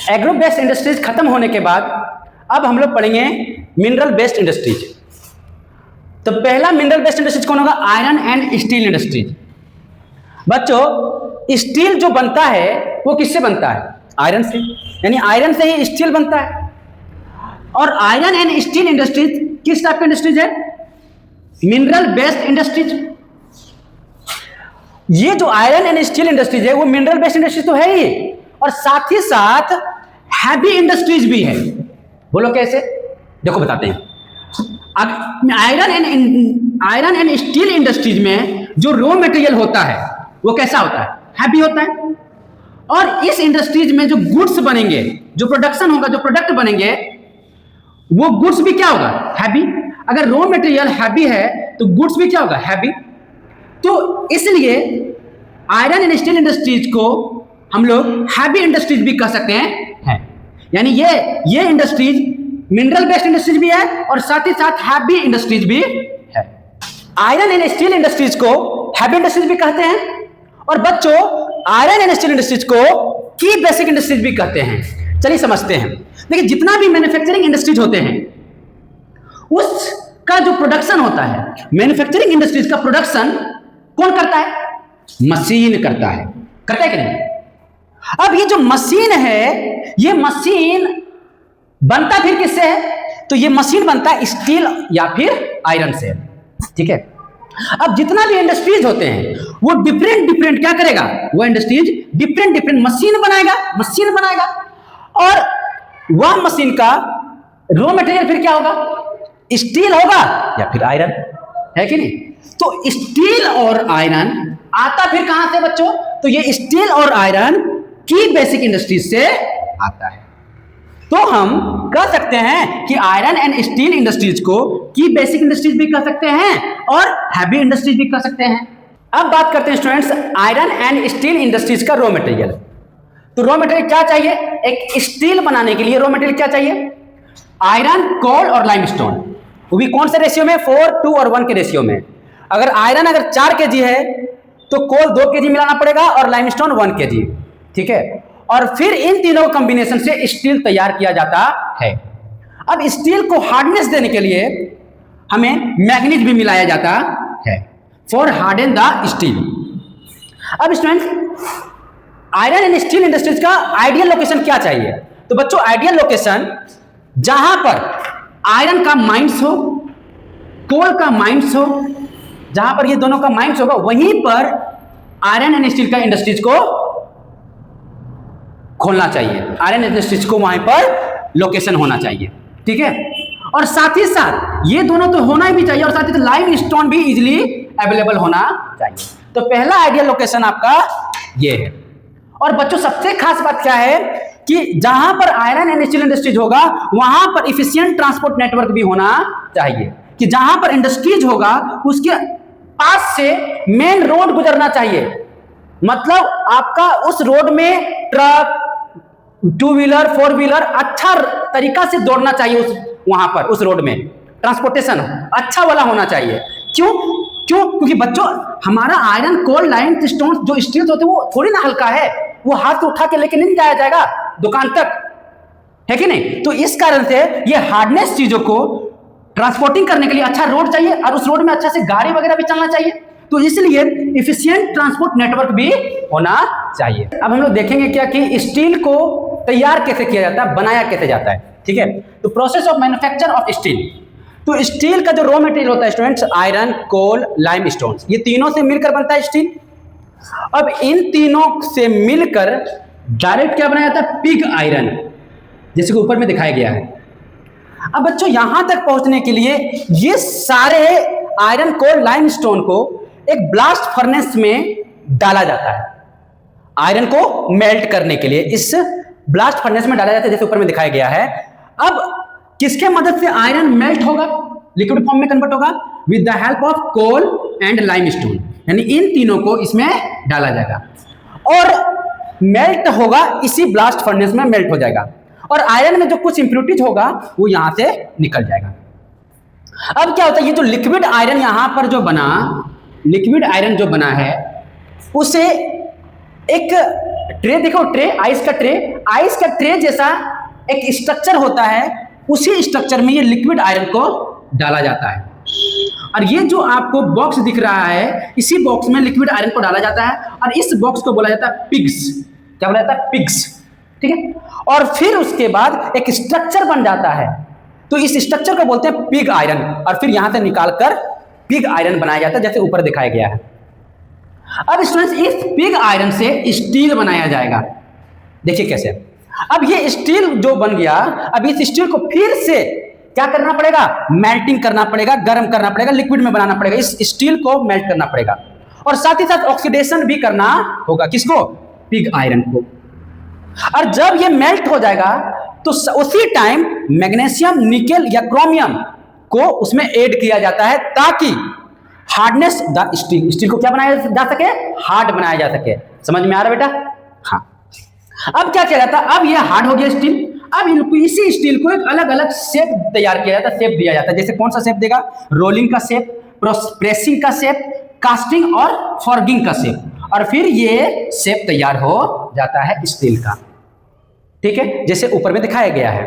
Agro based industries खत्म होने के बाद अब हम लोग पढ़ेंगे मिनरल बेस्ड इंडस्ट्रीज। तो पहला मिनरल बेस्ड इंडस्ट्रीज कौन होगा? Iron and steel industries. बच्चों स्टील जो बनता है वो किससे बनता है? आयरन से, यानी आयरन से ही स्टील बनता है। और आयरन एंड स्टील इंडस्ट्रीज किस टाइप का इंडस्ट्रीज है? Mineral based industries. ये जो आयरन एंड स्टील इंडस्ट्रीज है वो मिनरल बेस्ड इंडस्ट्रीज तो है ही, और साथ ही साथ हैवी इंडस्ट्रीज भी है। बोलो कैसे? देखो बताते हैं। आयरन एंड स्टील इंडस्ट्रीज में जो रॉ मटेरियल होता है वो कैसा होता है? हैवी होता है। और इस इंडस्ट्रीज में जो गुड्स बनेंगे, जो प्रोडक्शन होगा, जो प्रोडक्ट बनेंगे, वो गुड्स भी क्या होगा? हैवी। अगर रॉ मटेरियल हैवी है तो गुड्स भी क्या होगा? हैवी। तो इसलिए आयरन एंड स्टील इंडस्ट्रीज को हम लोग हैवी इंडस्ट्रीज भी कह सकते हैं। यानी ये इंडस्ट्रीज मिनरल बेस्ड इंडस्ट्रीज भी है और साथ ही साथ हैवी इंडस्ट्रीज भी है। आयरन एंड स्टील इंडस्ट्रीज को हैवी इंडस्ट्रीज भी कहते हैं, और बच्चों आयरन एंड स्टील इंडस्ट्रीज को की बेसिक इंडस्ट्रीज भी कहते हैं। चलिए समझते हैं। देखिए जितना भी मैन्युफैक्चरिंग इंडस्ट्रीज होते हैं उसका जो प्रोडक्शन होता है, मैन्युफैक्चरिंग इंडस्ट्रीज का प्रोडक्शन कौन करता है? मशीन करता है। करता है कि नहीं? अब ये जो मशीन है, ये मशीन बनता फिर किससे है? तो ये मशीन बनता है स्टील या फिर आयरन से। ठीक है। अब जितना भी इंडस्ट्रीज होते हैं वो डिफरेंट क्या करेगा? वो इंडस्ट्रीज डिफरेंट मशीन बनाएगा, और वह मशीन का रॉ मटेरियल फिर क्या होगा? स्टील होगा या फिर आयरन, है कि नहीं? तो स्टील और आयरन आता फिर कहां से बच्चों? तो ये स्टील और आयरन की बेसिक इंडस्ट्रीज से आता है। तो हम कह सकते हैं कि आयरन एंड स्टील इंडस्ट्रीज को की बेसिक इंडस्ट्रीज भी कह सकते हैं और हैवी इंडस्ट्रीज भी कह सकते हैं। अब बात करते हैं students iron and steel industries का रॉ मटेरियल। तो रॉ मटेरियल क्या चाहिए? एक स्टील बनाने के लिए रॉ मटेरियल क्या चाहिए? आयरन, कोल और लाइमस्टोन। वो भी कौन से रेशियो में? 4:2 और 1 के रेशियो में। अगर आयरन 4 kg है तो कोल 2 kg मिलाना पड़ेगा और लाइमस्टोन 1 kg। ठीक है। और फिर इन तीनों कॉम्बिनेशन से स्टील तैयार किया जाता है। अब स्टील को हार्डनेस देने के लिए हमें मैग्नीज भी मिलाया जाता है फॉर हार्डन द स्टील। अब students iron and steel industries का आइडियल लोकेशन क्या चाहिए? तो बच्चों आइडियल लोकेशन जहां पर आयरन का माइंस हो, कोल का माइंस हो, जहां पर ये दोनों का माइंस होगा वहीं पर आयरन एंड स्टील का इंडस्ट्रीज को खोलना चाहिए। आयरन इंडस्ट्रीज को वहां पर लोकेशन होना चाहिए। ठीक है। और साथ ही साथ ये दोनों तो होना ही भी चाहिए, और साथ ही साथ लाइम स्टोन भी इजिली अवेलेबल होना चाहिए। तो पहला आइडियल लोकेशन आपका ये है। और बच्चों सबसे खास बात क्या है कि जहां पर आयरन एंड स्टील इंडस्ट्रीज होगा वहां पर इफिशिएंट ट्रांसपोर्ट नेटवर्क भी होना चाहिए, कि जहां पर इंडस्ट्रीज होगा उसके पास से मेन रोड गुजरना चाहिए। मतलब आपका उस रोड में ट्रक, 2 व्हीलर, 4 व्हीलर अच्छा तरीका से दौड़ना चाहिए। वहां पर उस रोड में ट्रांसपोर्टेशन अच्छा वाला होना चाहिए। क्यों? क्योंकि बच्चों हमारा आयरन, कोल, लाइम स्टोन जो स्टील होते हैं वो थोड़ी ना हल्का है, वो हाथ उठा के लेके नहीं जाया जाएगा दुकान तक, है कि नहीं? तो इस कारण से ये हार्डनेस चीजों को ट्रांसपोर्टिंग करने के लिए अच्छा रोड चाहिए, और उस रोड में अच्छा से गाड़ी वगैरह भी चलना चाहिए। तो इसलिए इफिशिएंट ट्रांसपोर्ट नेटवर्क भी होना चाहिए। अब हम लोग देखेंगे क्या कि स्टील को तैयार कैसे किया जाता है, बनाया कैसे जाता है। ठीक है। तो process of manufacture of steel. तो स्टील का जो रॉ मटेरियल होता है स्टूडेंट्स, आयरन, कोल, लाइम स्टोन, ये तीनों से मिलकर बनता है स्टील। अब इन तीनों से मिलकर डायरेक्ट क्या बनाया जाता है? पिग आयरन, जैसे कि ऊपर में दिखाया गया है। अब बच्चों यहां तक पहुंचने के लिए ये सारे आयरन, कोल, लाइम स्टोन को एक ब्लास्ट फर्नेस में डाला जाता है। आयरन को मेल्ट करने के लिए इस ब्लास्ट फर्नेस में डाला जाता है, जैसे ऊपर में दिखाया गया है। अब किसके मदद से आयरन मेल्ट होगा, लिक्विड फॉर्म में कन्वर्ट होगा? With the help of coal and limestone, यानी इन तीनों को इसमें डाला जाएगा और मेल्ट होगा, इसी ब्लास्ट फर्नेस में मेल्ट हो जाएगा, और आयरन में जो कुछ इंप्योरिटीज होगा वो यहां से निकल जाएगा। अब क्या होता है, ये जो लिक्विड आयरन यहां पर जो बना, लिक्विड आयरन जो बना है उसे एक ट्रे देखो, ट्रे आइस का ट्रे जैसा एक स्ट्रक्चर होता है, उसी स्ट्रक्चर में ये लिक्विड आयरन को डाला जाता है। और ये जो आपको बॉक्स दिख रहा है, इसी बॉक्स में लिक्विड आयरन को डाला जाता है और इस बॉक्स को बोला जाता है पिग्स। क्या बोला जाता है? पिग्स। ठीक है। और फिर उसके बाद एक स्ट्रक्चर बन जाता है, तो इस स्ट्रक्चर को बोलते हैं पिग आयरन, और फिर यहां से निकालकर पिग आयरन बनाया जाता है, जैसे ऊपर दिखाया गया है। अब स्टूडेंट्स, इस पिग आयरन से स्टील बनाया जाएगा। देखिए कैसे। अब ये स्टील जो बन गया, अब इस स्टील को फिर से क्या करना पड़ेगा? मेल्टिंग करना पड़ेगा, गर्म करना पड़ेगा, लिक्विड में बनाना पड़ेगा, इस स्टील को मेल्ट करना पड़ेगा, और साथ ही साथ ऑक्सीडेशन भी करना होगा। किसको? पिग आयरन को। और जब ये मेल्ट हो जाएगा तो उसी टाइम मैग्नीशियम, निकेल या क्रोमियम को उसमें ऐड किया जाता है, ताकि हार्डनेस द स्टील को क्या बनाया जा सके? हार्ड बनाया जा सके। समझ में आ रहा बेटा? हाँ। अब क्या किया जाता है? अब ये हार्ड हो गया स्टील, अब इसी स्टील को एक अलग अलग शेप तैयार किया जाता है, शेप दिया जाता है। जैसे कौन सा शेप देगा? रोलिंग का शेप, प्रेसिंग का शेप, कास्टिंग और फॉर्गिंग का शेप, और फिर ये शेप तैयार हो जाता है स्टील का। ठीक है, जैसे ऊपर में दिखाया गया है।